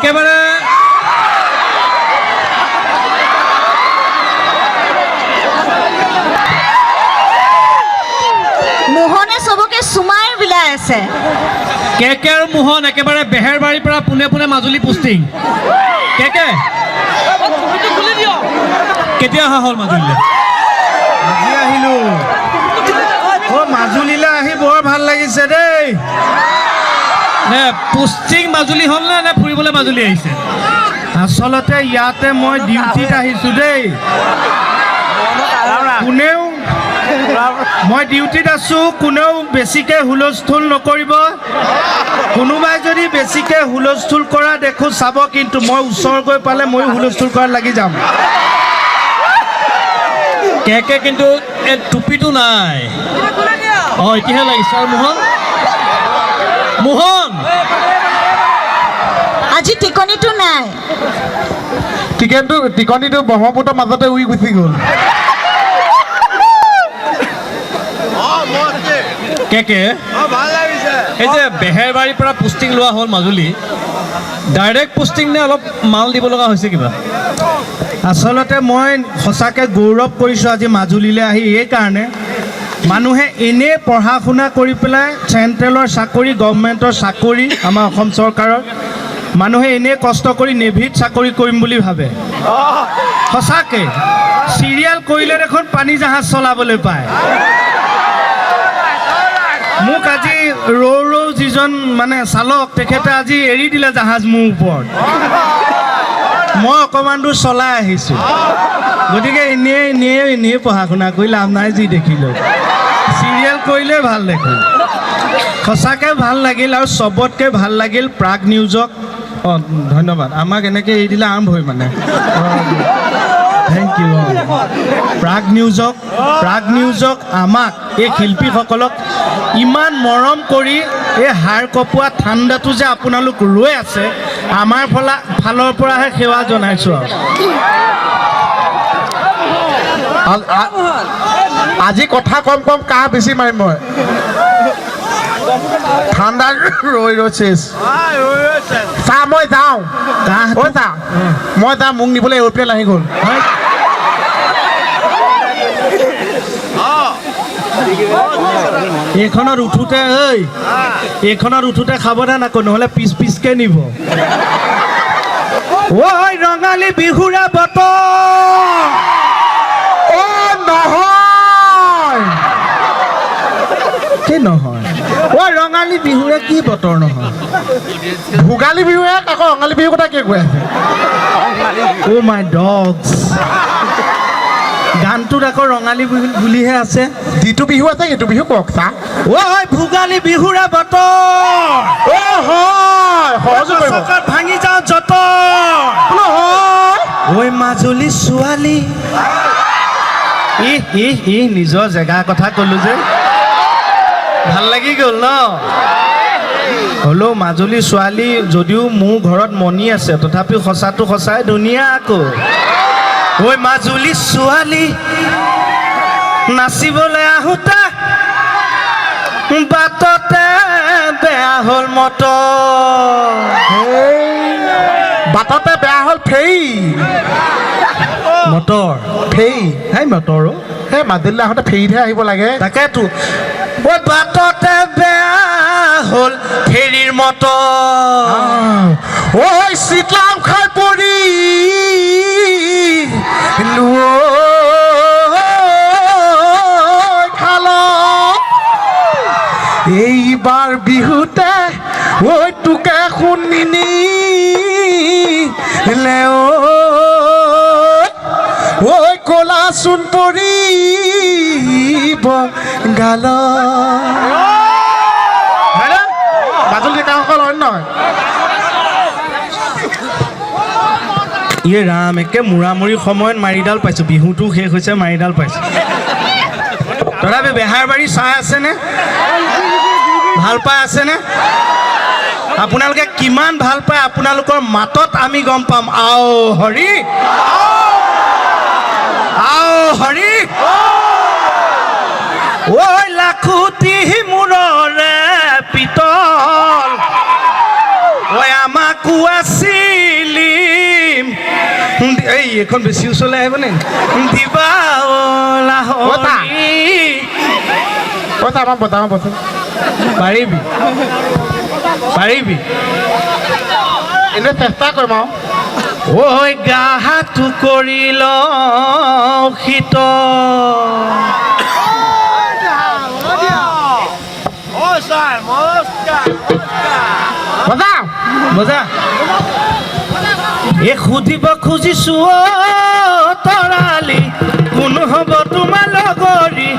একেবাৰে মোহনে চবকে চুমাই বিলাই আছে। কেকে আৰু মোহন একেবাৰে বেহেৰবাৰীৰ পৰা পোনে পোনে মাজুলী পোষ্টিং। কেকে কেতিয়া অহা হ'ল মাজুলীলৈ? আজি আহিলো। মাজুলীলৈ আহি বৰ ভাল লাগিছে দেই। নে পোষ্টিং মাজুলী হ'ল নে ফুৰিবলৈ মাজুলী আহিছে? আচলতে ইয়াতে মই ডিউটিত আহিছোঁ দেই। কোনেও মই ডিউটিত আছোঁ, কোনেও বেছিকৈ হুলস্থুল নকৰিব। কোনোবাই যদি বেছিকৈ হুলস্থুল কৰা দেখোঁ চাব, কিন্তু মই ওচৰ গৈ পালে ময়ো হুলস্থুল কৰাত লাগি যাম। কেকে কিন্তু এই টুপিটো নাই। অঁ এতিয়াহে লাগিছে। আৰু মোহন মোহন আজি টিকনিটো নাই। টিকনিটো ব্ৰহ্মপুত্ৰৰ মাজতে উৰি গুচি গ'ল। কেকে এই যে বেহেৰবাৰীৰ পৰা পোষ্টিং লোৱা হ'ল মাজুলী, ডাইৰেক্ট পোষ্টিং নে অলপ মাল দিব লগা হৈছে কিবা? আচলতে মই সঁচাকৈ গৌৰৱ কৰিছোঁ আজি মাজুলীলৈ আহি। এইকাৰণে মানুহে এনেই পঢ়া শুনা কৰি পেলাই চেণ্ট্ৰেলৰ চাকৰি, গভৰ্ণমেণ্টৰ চাকৰি, আমাৰ অসম চৰকাৰৰ মানুহে এনেই কষ্ট কৰি নেভিত চাকৰি কৰিম বুলি ভাবে। সঁচাকৈ চিৰিয়েল কৰিলে দেখোন পানী জাহাজ চলাবলৈ পায়। মোক আজি ৰৌ যিজন মানে চালক, তেখেতে আজি এৰি দিলে জাহাজ মোৰ ওপৰত। মই অকণমান দূৰ চলাই আহিছোঁ। গতিকে এনেই পঢ়া শুনা কৰি লাভ নাই। যি দেখিলোঁ চিৰিয়েল কৰিলে ভাল দেখোন। সঁচাকৈ ভাল লাগিল। আৰু চবতকৈ ভাল লাগিল প্ৰাগ নিউজক। অঁ ধন্যবাদ। আমাক এনেকৈ এৰি দিলে আৰম্ভই মানে। Thank U. প্ৰাগ নিউজক আমাক এই শিল্পীসকলক ইমান মৰম কৰি এই হাৰ কপোৱা ঠাণ্ডাটো যে আপোনালোক ৰৈ আছে, আমাৰ ফালৰ পৰাহে সেৱা জনাইছোঁ। আজি কথা কম কাহ বেছি মাৰিম মই। ঠাণ্ডা ৰৈ চেচ চাহ। মই যাওঁ মোক নিবলৈ এৰোপ্লেন আহি গ'ল। এইখনত উঠোতে সাৱধান আকৌ, নহ'লে পিছকৈ নিব। ঐ ৰঙালী বিহুৰে বতৰ। কি নহয়? ঐ ৰঙালী বিহুৰে কি বতৰ নহয়? ভোগালী বিহুহে আকৌ ৰঙালী বিহুৰ কথা কি কৈ আছে? অ' মাই ডগছ। গানটোত আকৌ ৰঙালী বিহু বুলিহে আছে। যিটো বিহু আছে সেইটো বিহু কওক চা। ঐ ভোগালী বিহুৰে বতৰ। ভাঙি যাওঁ যত। ঐ মাজুলী ছোৱালী। নিজৰ জেগাৰ কথা ক'লো যে ভাল লাগি গ'ল ন। হ'লেও মাজুলী ছোৱালী যদিও মোৰ ঘৰত মণি আছে, তথাপিও সঁচাটো সঁচাই ধুনীয়া আকৌ। ঐ মাজুলী ছোৱালী নাচিবলৈ আহোঁতে বাটতে বেয়া হ'ল বাটতে বেয়া হ'ল মটৰ। সেই মটৰ সেই মাজুলীলৈ আহোঁতে ফেৰীতহে আহিব লাগে। তাকেতো। ঐ বাটতে বেয়া হ'ল ফেৰীৰ মটৰ। ঐ চিতলাম খাই পৰি এইবাৰ বিহুতে ঐ তোকে শুনিনি ঐ কলা চোন পৰিব গাল। মাজুলী ডেকাসকল হয় নহয়? ৰাম, একে মূৰামূৰি সময়ত মাৰিডাল পাইছোঁ। বিহুটো শেষ হৈছে, মাৰিডাল পাইছোঁ। তথাপি বেহাৰবাৰী চাই আছেনে? ভাল পাই আছেনে? আপোনালোকে কিমান ভাল পায় আপোনালোকৰ মাতত আমি গম পাম। আও হৰি, আও হৰি। ঐ লাখুটি মূৰৰে পিতল, ঐ আমাকো আছিল মাইকখন বেছি ওচৰলৈ আহিব নে দিবা বতা। আমাৰ বচোন পাৰিবি পাৰিবি এনেই চেষ্টা কৰিম আৰু ঐ গাহাটো কৰি ল শীত বজাওঁ মজা এই সুধিব খুজিছো তৰালি কোন হ'ব তোমাৰ লগৰী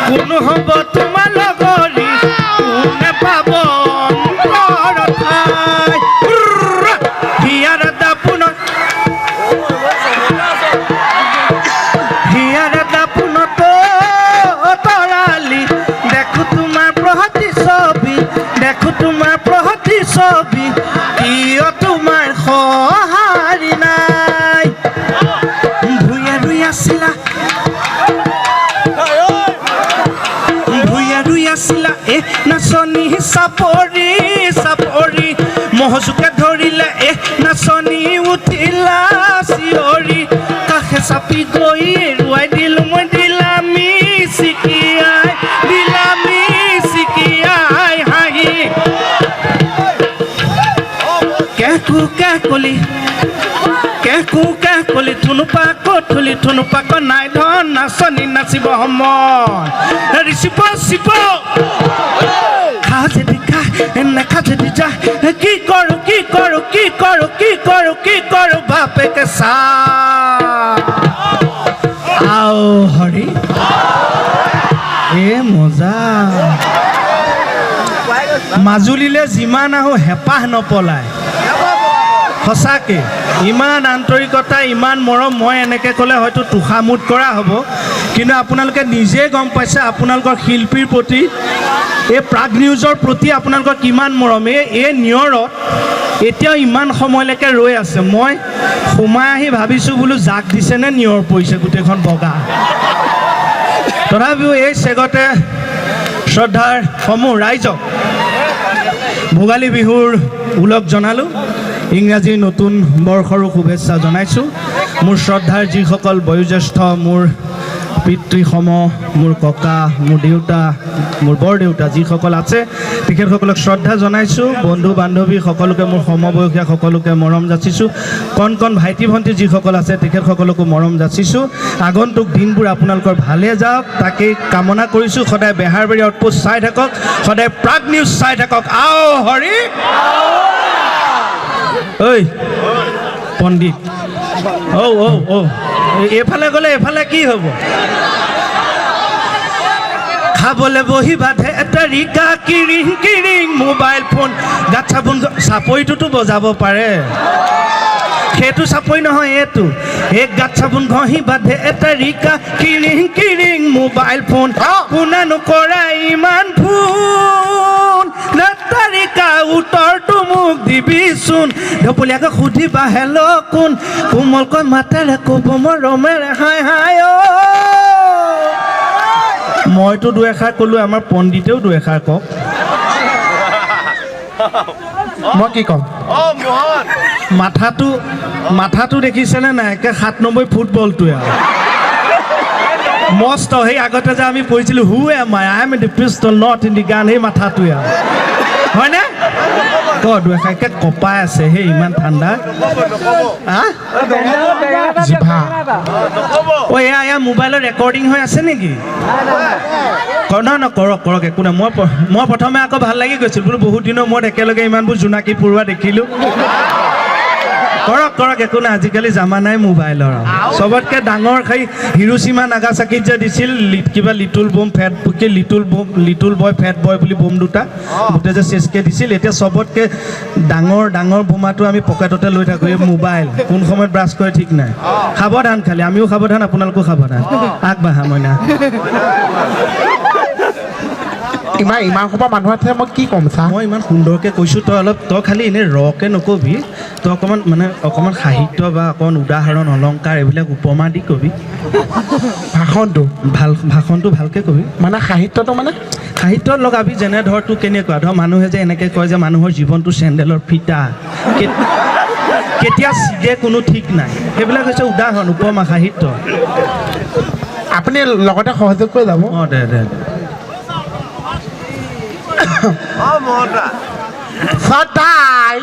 কোন হ'ব তোমাৰ লগৰী কোনে পাব অন্তৰৰ ঠাই হিয়াৰ দাপোনত তৰালি দেখো তোমাৰ প্ৰহতি ছবি কিয় তোমাৰ সঁহাৰি নাই ভূঞা ৰুই আছিলা নাচনী চাপৰি চাপৰি মহজোকে ধৰিলে নাচনী উঠিলা চিঞৰি কাষে চাপি গৈ এৰুৱাই দিলো মই দিলামি চিকিয়াই হাঁহি কেহকু কলি থুনুপাক নাই ধন নাচনী নাচিব সময় ৰিচিপ খা যদি খা নেখা যদি যা কি কৰো বাপেকে চা আও হৰি এ মজা মাজুলীলৈ যিমান আহোঁ হেঁপাহ নপলায় সঁচাকৈ ইমান আন্তৰিকতা ইমান মৰম মই এনেকৈ ক'লে হয়তো তোষামোদ কৰা হ'ব কিন্তু আপোনালোকে নিজে গম পাইছে আপোনালোকৰ শিল্পীৰ প্ৰতি এই প্ৰাগ নিউজৰ প্ৰতি আপোনালোকৰ কিমান মৰম এই নিয়ৰত এতিয়াও ইমান সময়লৈকে ৰৈ আছে মই সোমাই আহি ভাবিছোঁ বোলো জাক দিছেনে নিয়ৰ পৰিছে গোটেইখন বগা তথাপিও এই চেগতে শ্ৰদ্ধাৰ সমূহ ৰাইজক ভোগালী বিহুৰ ওলগ জনালোঁ ইংৰাজী নতুন বৰ্ষৰো শুভেচ্ছা জনাইছোঁ মোৰ শ্ৰদ্ধাৰ যিসকল বয়োজ্যেষ্ঠ মোৰ পিতৃসম মোৰ ককা মোৰ দেউতা মোৰ বৰদেউতা যিসকল আছে তেখেতসকলক শ্ৰদ্ধা জনাইছোঁ বন্ধু বান্ধৱী সকলোকে মোৰ সমবয়সীয়া সকলোকে মৰম যাচিছোঁ কণ ভাইটি ভণ্টি যিসকল আছে তেখেতসকলকো মৰম যাচিছোঁ আগন্তুক দিনবোৰ আপোনালোকৰ ভালে যাওক তাকেই কামনা কৰিছোঁ সদায় বেহাৰবাৰী আউটপোষ্ট চাই থাকক সদায় প্ৰাগ নিউজ চাই থাকক আও হৰি ঐ পণ্ডিত এইফালে গ'লে এইফালে কি হ'ব খাবলৈ বহি বান্ধে এটা ৰিকা কিৰিং মোবাইল ফোন গাত চাবোন চাপৰিটোতো বজাব পাৰে সেইটো চাপৰি নহয় এইটো এক গাত চাবোন ঘঁহি বান্ধে এটা ৰিকা কিৰিং মোবাইল ফোন কোনে নকৰে ইমান ফোন তাৰিকা উত্তৰটো মোক দিবিচোন ঢপলীয়াকৈ সুধিবা হেল্ল' কোন কোমলকৈ মাতেৰে ক'ব মৰমেৰে হাই মইতো দুএষাৰ ক'লোঁ আমাৰ পণ্ডিতেও দুএষাৰ কওক মই কি ক'ম মাথাটো দেখিছেনে নাই একে 7 নম্বৰ ফুটবলটোৱে আৰু মস্ত সেই আগতে যে আমি পঢ়িছিলোঁ who am I am in the pistol not in the গান সেই মাথাটোৱে আৰু হয়নে দুএষাৰকৈ কপাই আছে সেই ইমান ঠাণ্ডা এয়া মোবাইলত ৰেকৰ্ডিং হৈ আছে নেকি নহয় কৰক একো নাই মই প্ৰথমে আকৌ ভাল লাগি গৈছিল বোলো বহুত দিনৰ মূৰত একেলগে ইমানবোৰ জোনাকী পৰুৱা দেখিলোঁ কৰক একো নাই আজিকালি জামানাই মোবাইলৰ চবতকৈ ডাঙৰ খাই হিৰোচিমা নাগাচাকিত যে দিছিল কিবা লিটল বয় ফেট বয় বুলি বোম দুটা গোটেই যে চেচকৈ দিছিল এতিয়া চবতকৈ ডাঙৰ বোমাটো আমি পকেটতে লৈ থাকোঁ এই মোবাইল কোন সময়ত ব্ৰাছ কৰে ঠিক নাই সাৱধান খালি আমিও সাৱধান আপোনালোকো সাৱধান আগবাঢ়া মইনা ইমান সোপা মানুহ আছে মই কি ক'ম চা মই ইমান সুন্দৰকৈ কৈছোঁ তই খালি এনেই ৰকৈ নকবি তই অকণমান সাহিত্য বা অকণমান উদাহৰণ অলংকাৰ এইবিলাক উপমা দি কবি ভাষণটো ভালকৈ কবি মানে সাহিত্যটো মানে সাহিত্যত লগাবি যেনে ধৰ তোৰ কেনেকুৱা ধৰ মানুহে যে এনেকৈ কয় যে মানুহৰ জীৱনটো চেণ্ডেলৰ ফিটা কেতিয়া ছিগে কোনো ঠিক নাই সেইবিলাক হৈছে উদাহৰণ উপমা সাহিত্য আপুনি লগতে সহযোগ কৰি যাব অঁ দে সদায়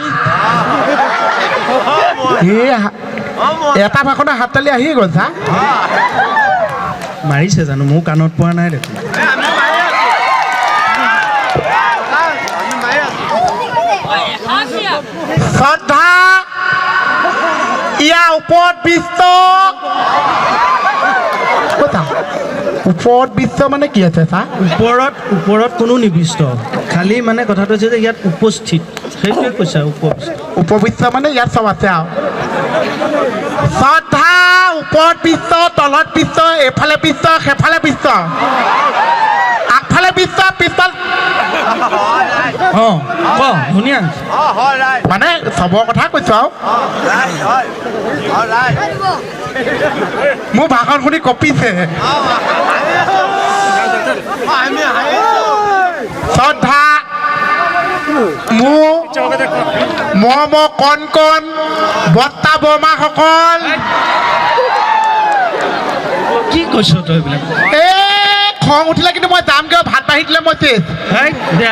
এটা ভাষণে হাত তালি আহি গ'ল চা মাৰিছে জানো মোৰ কাণত পোৱা নাই দেখোন শ্ৰদ্ধা ইয়াৰ ওপৰত বিশ্ব ওপৰত বিশ্ব মানে কি আছে চা ওপৰত কোনো নিৰ্দিষ্ট খালি মানে কথাটো হৈছে যে ইয়াত উপস্থিত সেইটোৱে কৈছে উপবিশ্ব মানে ইয়াত চব আছে আৰু শ্ৰদ্ধা ওপৰত বিশ্ব তলত বিশ্ব এফালে বিশ্ব সেফালে বিশ্ব আগফালে বিশ্ব পিছফাল অঁ ক ধুনীয়া মানে চবৰ কথা কৈছো আৰু মোৰ ভাষণ শুনি কঁপিছে শ্ৰদ্ধা মোৰ মৰমৰ কণ কণ বৰ্তা বৰমাসকল কি কৈছ তই এইবিলাক খং উঠিলে কিন্তু মই যামগৈ ভাত বাঢ়ি দিলে মই চেচ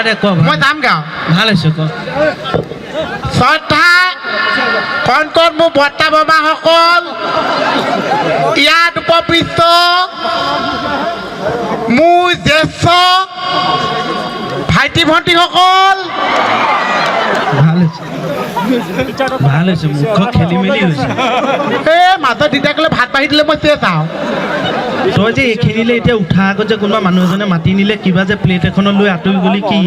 দে ক মই যামগৈ ভাল হৈছে ক শ্ৰদ্ধা কণ কণ মোৰ বৰ্তা বৰমাসকল ইয়াত উপবিষ্ট মোৰ জ্যেষ্ঠ ভাইটি ভণ্টিসকল ভাল হৈছে মুখ খেলি মেলি হৈছে মাজত তেতিয়া ক'লে ভাত বাঢ়ি দিলে মই চেচ আৰু তই যে এইখিনিলে এতিয়া উঠাৰ আগত যে কোনোবা মানুহ এজনে মাতি নিলে কিবা যে প্লেট এখনত লৈ আঁতৰি গ'লি কি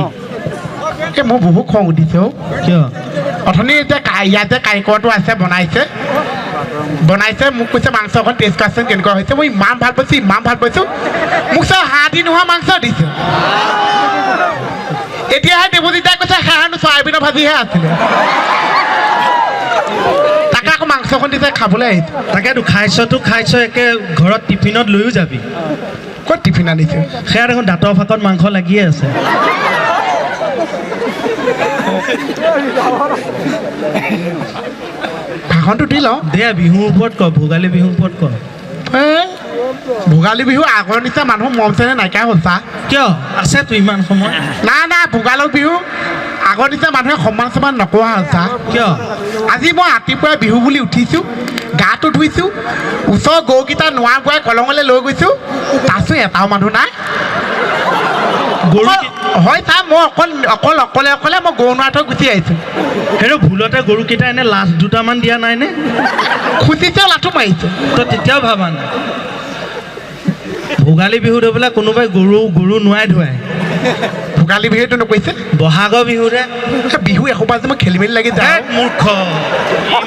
মোৰ বহুত খং উঠিছে কিয় অথনি এতিয়া ইয়াত যে কাৰিকৰটো আছে বনাইছে মোক কৈছে মাংসখন টেষ্ট কৰাচোন কেনেকুৱা হৈছে মই ইমান ভাল পাইছোঁ মোক চব হাঁহি নোহোৱা মাংস দিছে এতিয়াহে দেৱজিতাই কৈছে সেহানো চয়াবিনৰ ভাজিহে আছিলে তাকে আকৌ মাংসখন দিছে খাবলৈ আহিছে তাকেতো খাইছ একে ঘৰত টিফিনত লৈও যাবি ক'ত টিফিন আনিছে সেয়া দেখোন দাঁতৰ ফাঁকত মাংস লাগিয়ে আছে ভাষণটো দি লওঁ দে বিহুৰ ওপৰত ক ভোগালী বিহুৰ ওপৰত ক ভোগালী বিহু আগৰ নিচিনা মানুহ মৰম চেনেহ নাইকিয়া হ'ল চা কিয় আছেতো ইমান সময় নাই ভোগালী বিহু আগৰ নিচিনা মানুহে সমান চমান নকৰা হ'ল চা কিয় আজি মই ৰাতিপুৱাই বিহু বুলি উঠিছোঁ গাটো ধুইছোঁ ওচৰৰ গৰুকেইটা নোৱা বোৱাই কলঙলৈ লৈ গৈছোঁ তাৰপিছত এটাও মানুহ নাই হয় চা মই অকলে মই গৰু নোৱা থৈ গুচি আহিছোঁ সেইটো ভুলতে গৰুকেইটা এনে লাষ্ট দুটামান দিয়া নাইনে খুচিছে লাঠু মাৰিছে তই তেতিয়াও ভাবা নাই ভোগালী বিহুত বোলে কোনোবাই গৰু নোৱাই ধুৱাই ভোগালী বিহুটো নকৈছে বহাগৰ বিহুৰে বিহু এসোপা যে মই খেলি মেলি লাগি যায় মূৰ্খ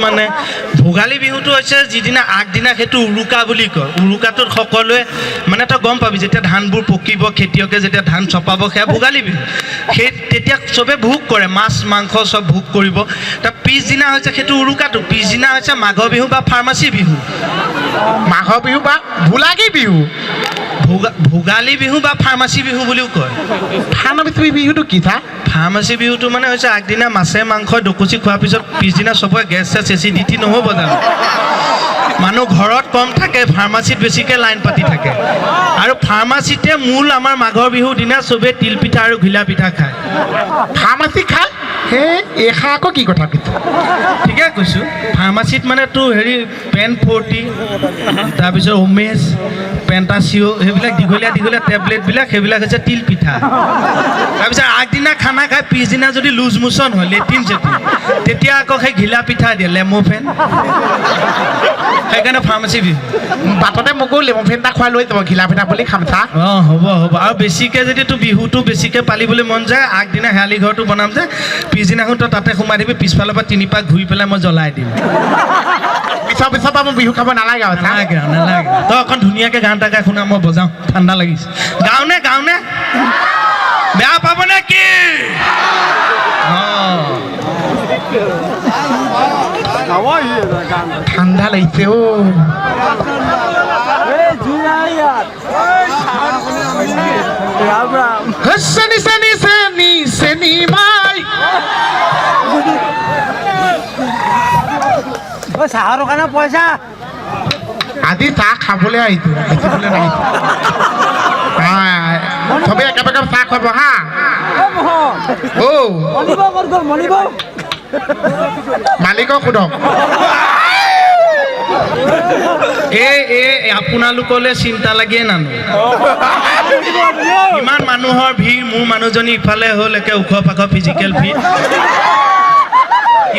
মানে ভোগালী বিহুটো হৈছে যিদিনা আগদিনা সেইটো উৰুকা বুলি কয় উৰুকাটোত সকলোৱে মানে তই গম পাবি যেতিয়া ধানবোৰ পকিব খেতিয়কে যেতিয়া ধান চপাব সেয়া ভোগালী বিহু সেই তেতিয়া চবে ভোগ কৰে মাছ মাংস চব ভোগ কৰিব তাৰ পিছদিনা হৈছে সেইটো উৰুকাটো পিছদিনা হৈছে মাঘৰ বিহু বা ফাৰ্মাচী বিহু মাঘৰ বিহু বা ভোলাগী বিহু ভোগালী বিহু বা ফাৰ্মাচী বিহু বুলিও কয় ফাৰ্মাচী বিহুটো কি চা ফাৰ্মাচী বিহুটো মানে হৈছে আগদিনা মাছে মাংস দুকুচি খোৱাৰ পিছত পিছদিনা চবৰে গেছ চেছ এচি ডিটি নহ'ব জানো মানুহ ঘৰত কম থাকে ফাৰ্মাচীত বেছিকৈ লাইন পাতি থাকে আৰু ফাৰ্মাচীতে মূল আমাৰ মাঘৰ বিহুৰ দিনা চবেই তিল পিঠা আৰু ঘিলা পিঠা খায় ফাৰ্মাচী খায় এইষা আকৌ কি কথা কৈছে ঠিকে কৈছোঁ ফাৰ্মাচীত মানে তোৰ হেৰি পেন 40 তাৰপিছত উমেশ পেণ্টাচিঅ' সেইবিলাক দীঘলীয়া টেবলেটবিলাক সেইবিলাক হৈছে তিল পিঠা তাৰপিছত আগদিনা খানা খাই পিছদিনা যদি লুজ মোচন হয় লেট্ৰিন চেট্ৰিন তেতিয়া আকৌ সেই ঘিলা পিঠা দিয়ে লেম'ফেন সেইকাৰণে ফাৰ্মাচী বিহু বাটতে মোকো লেম'ফেন এটা খুৱাই লৈ যাব ঘিলা পিঠা বুলি খাম চা অঁ হ'ব আৰু বেছিকৈ যদি তোৰ বিহুটো বেছিকৈ পালিবলৈ মন যায় আগদিনা হেৰালি ঘৰটো বনাম যে পিছদিনাখন তই তাতে সোমাই দিবি পিছফালৰ পৰা 3 পাক ঘূৰি পেলাই মই জ্বলাই দিম পিছৰ পৰা মই বিহু খাব নালাগে আৰু নালাগে তই অকণ ধুনীয়াকৈ গান এটা গাই শুনা মই বজাওঁ ঠাণ্ডা লাগিছে গাওঁনে বেয়া পাব নে কি ঠাণ্ডা লাগিছে চেনি মাই চাহৰ দোকানৰ পইচা আজি চাহ খাবলৈ আহিছোঁ বেচিবলৈ নাহিছোঁ চবেই একেবাৰে চাহ খাব হা মালিকক সোধক আপোনালোকলৈ চিন্তা লাগিয়ে নানো ইমান মানুহৰ ভিৰ মোৰ মানুহজনী ইফালে হ'ল একে ওখ পাখ ফিজিকেল ভিৰ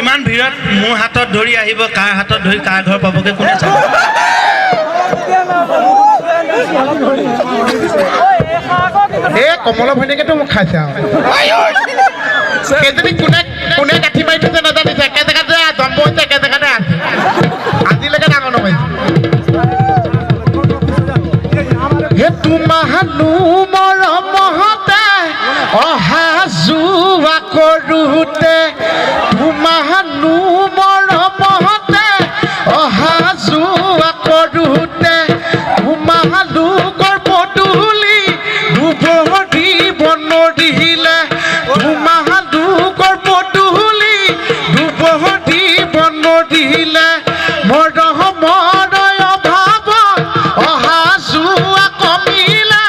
ইমান ভিৰত মোৰ হাতত ধৰি আহিব কাৰ হাতত ধৰি কাৰ ঘৰ পাবগৈ কোনে চাব এই কমলৰ ভৈনীয়েকেতো মোক খাইছে আৰু সেইজনী কোনে কোনে গাঁঠি মাৰি থৈছে নাজানিছে একে জেগাতে জন্ম হৈছে একে জেগাতে আছে আজিলৈকে ডাঙৰ নমাইছে হে তোমাহানো মৰমহতে অহা যোৱা কৰোঁতে তোমাহানো মৰমহতে অহা যোৱা কৰোঁতে তোমালোকৰ পদূলি দুবৰিব নৰিলে তোমালোকৰ পদূলি দুবৰিব নৰিলে মৰমৰ অভাৱত অহা যোৱা কমিলে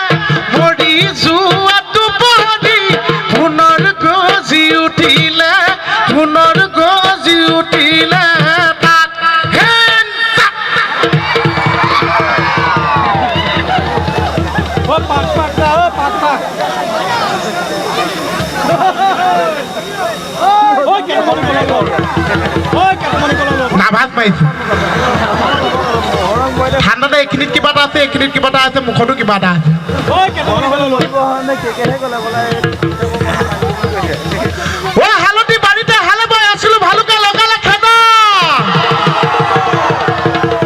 মৰি যোৱাটো বৰি পুনৰ গজি উঠিলে পুনৰ গজি উঠিলে তাত হেন নাভাজ পাইছোঁ ঠাণ্ডাতে এইখিনিত কিবা এটা আছে এইখিনিত কিবা এটা আছে মুখতো কিবা এটা আছে অ হালধি বাৰীতে হালে বৈ আছিলো ভালুকে লগালে খেদা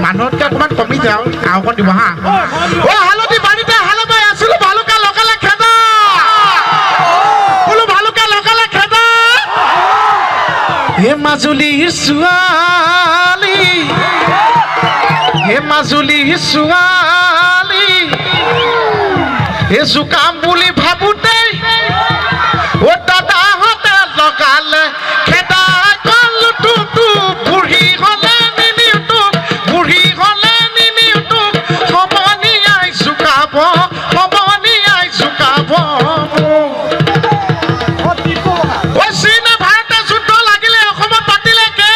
মানুহতকে অকণমান কমি যাওঁ আৰু অকণ দিব হা অ হালধি বাৰীতে হালে বৈ আছিলো ভালুকে লগালে খেদা বোলো ভালুকে লগালে খেদা হে মাজুলীৰ ছোৱালী হে মাজুলীৰ ছোৱালী এজু কাম বুলি ভাবোঁতেই অ দাদাহঁতে লগালে খেদা কলটো বুঢ়ী হ'লে নিনিউটো বুঢ়ী হ'লে নিনিউটো সমনীয়াই জোকাব সমনীয়াই জোকাব চীনে ভাৰতে যুদ্ধ লাগিলে অসমত পাতিলে কে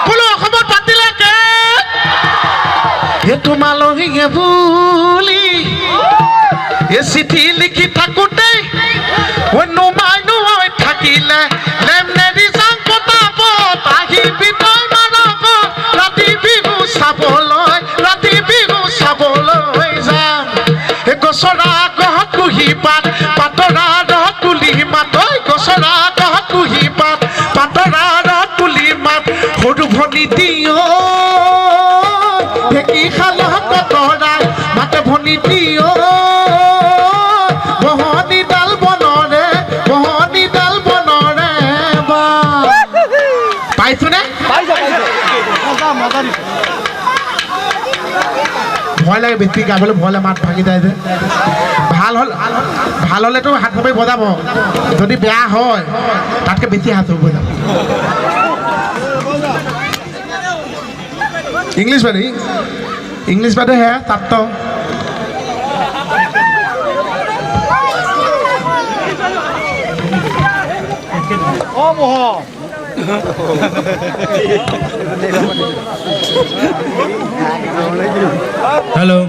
বোলো অসমত পাতিলে কে তোমালোকে বুলি এ চিঠি লিখি থাকোঁতেই নোমাই নোমাই থাকিলে লেমনেৰি যাং পতাব আহিবি তই মাৰব ৰাতি বিহু চাবলৈ যাম গছৰা গহত কুহি পাত পাতৰা ৰহত তুলি মাত গছৰা গহত কুহি পাত পাতৰা ৰহত তুলি মাত সৰু ভনী দিয় ঢেঁকী খালহ কতৰাই মাতে ভনী দিয় বহনি ডাল বনৰে বা পাইছোনে ভয় লাগে বেছি গাবলৈ ভয় লাগে মাত ভাঙি যায় যে ভাল হ'লেতো হাত ভৰি বজাব যদি বেয়া হয় তাতকৈ বেছি হাত ভৰি বজাব ইংলিছ বাদে হে তাত হেল্ল'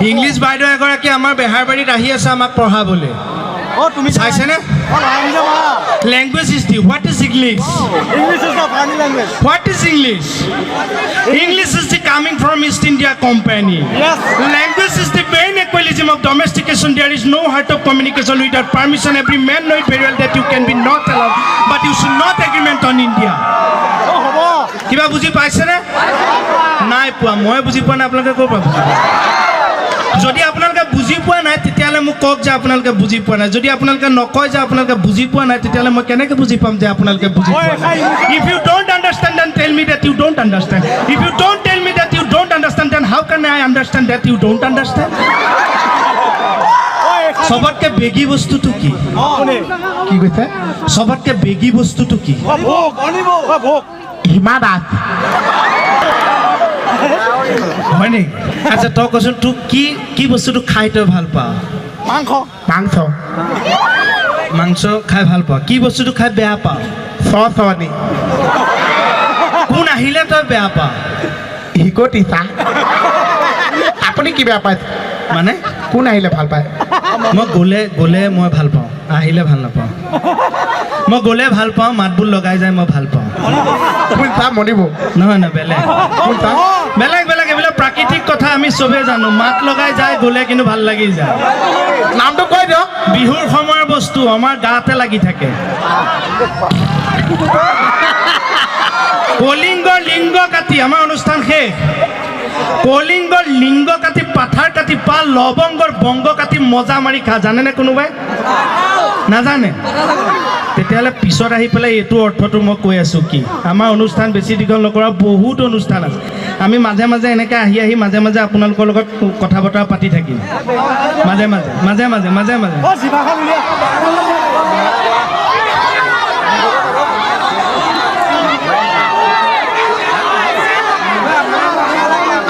ইংলিছ বাইদেউ এগৰাকী আমাৰ বেহাৰবাৰীত আহি আছে আমাক পঢ়াবলৈ তুমি চাইছেনে Language is the what is English? English is the funny language. What is English? English is the coming from East India Company. Yes. Language is the main equilibrium of domestication. There is no heart of communication without permission. Every man knows very well that you can be not allowed, but you should not agreement on India. কিবা বুজি পাইছেনে নাই পোৱা মই বুজি পোৱা নাই আপোনালোকে ক'ৰ পৰা বুজি যদি আপোনালোকে বুজি পোৱা নাই তেতিয়াহ'লে মোক কওক যে আপোনালোকে বুজি পোৱা নাই যদি আপোনালোকে নকয় যে আপোনালোকে বুজি পোৱা নাই তেতিয়াহ'লে মই কেনেকৈ বুজি পাম যে আপোনালোকে বুজি পোৱা নাই if you don't understand then tell me that you don't understand if you don't tell me that you don't understand then how can I understand that you don't understand চবতকে বেগী বস্তুটো কি? কি কৈছে? চবতকে বেগী বস্তুটো কি? হিমা দাস। হয় নেকি? আচ্ছা তই কচোন তোক কি বস্তুটো খাই তই ভাল পাওঁ? মাংস। মাংস খাই ভাল পাওঁ। কি বস্তুটো খাই বেয়া পাওঁ? চনি কোন আহিলে তই বেয়া পাওঁ? হিকটিছা। আপুনি কি বেয়া পায়? মানে কোন আহিলে ভাল পায়? মই গ'লে মই ভাল পাওঁ, আহিলে ভাল নাপাওঁ। মই গ'লে ভাল পাওঁ, মাতবোৰ লগাই যায় মই ভাল পাওঁ। কোন চা মনিব? নহয় বেলেগ কোন চা? বেলেগ এইবিলাক প্ৰাকৃতিক কথা আমি চবেই জানো। মাত লগাই যায়, গ'লে কিন্তু ভাল লাগি যায়। নামটো কৈ দিয়ক। বিহুৰ সময়ৰ বস্তু আমাৰ গাতে লাগি থাকে। কলিংগৰ লিংগ কাটি আমাৰ অনুষ্ঠান শেষ। কলিংগৰ লিংগ কাটি পাথাৰ কাটি পাল লৱংগৰ বংগ কাটি মজা মাৰি খা। জানেনে কোনোবাই? নাজানে? তেতিয়াহ'লে পিছত আহি পেলাই এইটো অৰ্থটো মই কৈ আছোঁ কি, আমাৰ অনুষ্ঠান বেছি দীঘল নকৰা, বহুত অনুষ্ঠান আছে। আমি মাজে মাজে এনেকৈ আহি মাজে মাজে আপোনালোকৰ লগত কথা বতৰা পাতি থাকিম। মাজে মাজে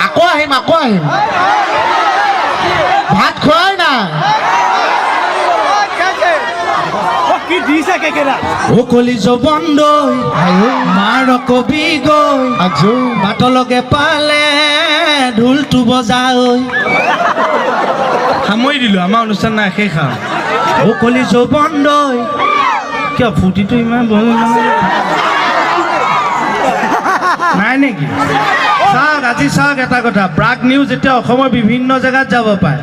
আকৌ আহিম। ভাত খোৱাই নাই। কি দিছে কেকেৰা? ও কলিজ বন্ধই মাৰ কবি গৈ বাটলকে পালে ঢোলটো বজাই। সামৰি দিলোঁ, আমাৰ অনুষ্ঠান নাই, শেষ আৰু। ও কলিজ বন্ধই কিয় ফূৰ্তিটো ইমান নাই নেকি? চাওক এটা কথা, প্ৰাগ নিউজ এতিয়া অসমৰ বিভিন্ন জেগাত যাব পাৰে।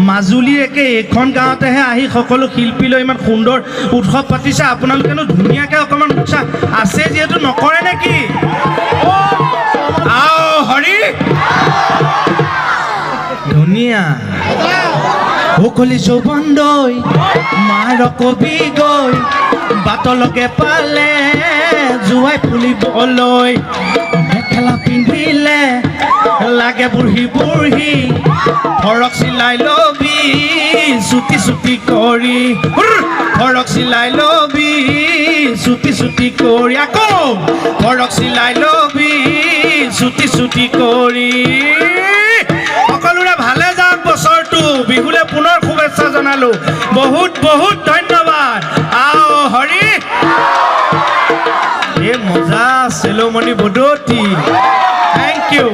মাজুলীৰ একে এইখন গাঁৱতেহে আহি সকলো শিল্পী লৈ ইমান সুন্দৰ উৎসৱ পাতিছে। আপোনালোকেনো ধুনীয়াকৈ অকণমান উৎসাহ আছে যিহেতু নকৰে নেকি? আও হৰি ধুনীয়া। সকলি যৌবন্দৈ মাৰ কবি গৈ বাটলকে পালে জোৱাই ফুলিবলৈ। মেখেলা পিন্ধিলে লাগে বুঢ়ী ফৰক চিলাই লবি চুটি কৰি। ফৰক চিলাই লবি চুটি কৰি। আকৌ ফৰক চিলাই লবি চুটি কৰি। সকলোৰে ভালে যাওক বছৰটো। বিহুলে পুনৰ শুভেচ্ছা জনালো। বহুত ধন্যবাদ। আও হৰি এই মজা চেলোমণি বদতি। Thank U.